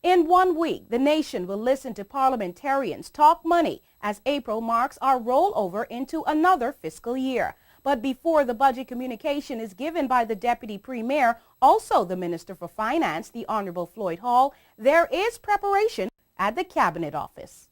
In 1 week, the nation will listen to parliamentarians talk money as April marks our rollover into another fiscal year. But before the budget communication is given by the Deputy Premier, also the Minister for Finance, the Honorable Floyd Hall, there is preparation at the Cabinet Office.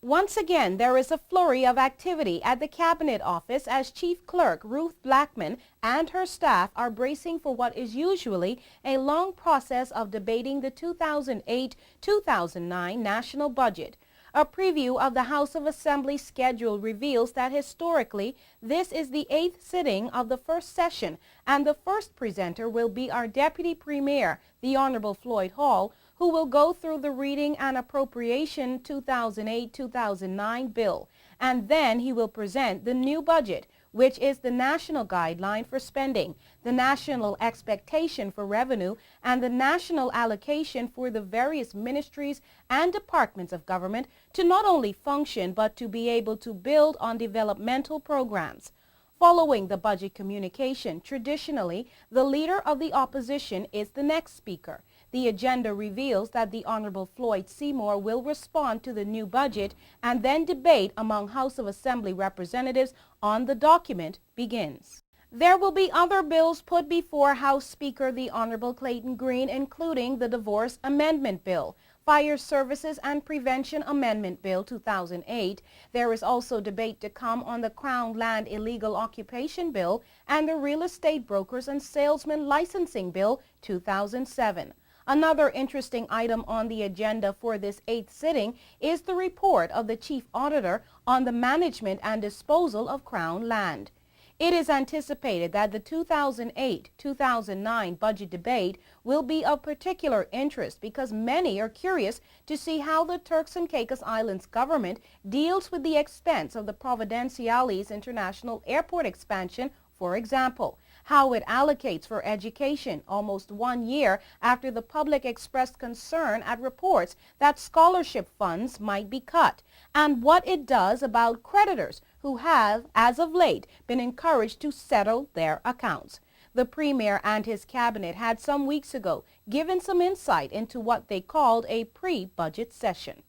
Once again, there is a flurry of activity at the Cabinet Office as Chief Clerk Ruth Blackman and her staff are bracing for what is usually a long process of debating the 2008-2009 national budget. A preview of the House of Assembly schedule reveals that historically, this is the 8th sitting of the first session, and the first presenter will be our Deputy Premier, the Honorable Floyd Hall, who will go through the Reading and Appropriation 2008-2009 bill, and then he will present the new budget, which is the national guideline for spending, the national expectation for revenue, and the national allocation for the various ministries and departments of government to not only function but to be able to build on developmental programs. Following the budget communication, traditionally, the leader of the opposition is the next speaker. The agenda reveals that the Honorable Floyd Seymour will respond to the new budget and then debate among House of Assembly representatives on the document begins. There will be other bills put before House Speaker the Honorable Clayton Green, including the Divorce Amendment Bill, Fire Services and Prevention Amendment Bill 2008. There is also debate to come on the Crown Land Illegal Occupation Bill and the Real Estate Brokers and Salesmen Licensing Bill 2007. Another interesting item on the agenda for this 8th sitting is the report of the Chief Auditor on the management and disposal of Crown land. It is anticipated that the 2008-2009 budget debate will be of particular interest because many are curious to see how the Turks and Caicos Islands government deals with the expense of the Providenciales International Airport expansion, for example, how it allocates for education almost 1 year after the public expressed concern at reports that scholarship funds might be cut, and what it does about creditors who have, as of late, been encouraged to settle their accounts. The Premier and his cabinet had some weeks ago given some insight into what they called a pre-budget session.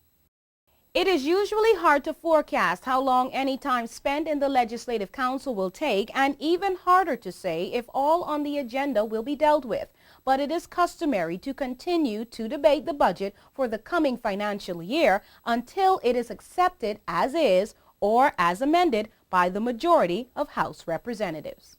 It is usually hard to forecast how long any time spent in the Legislative Council will take, and even harder to say if all on the agenda will be dealt with. But it is customary to continue to debate the budget for the coming financial year until it is accepted as is or as amended by the majority of House representatives.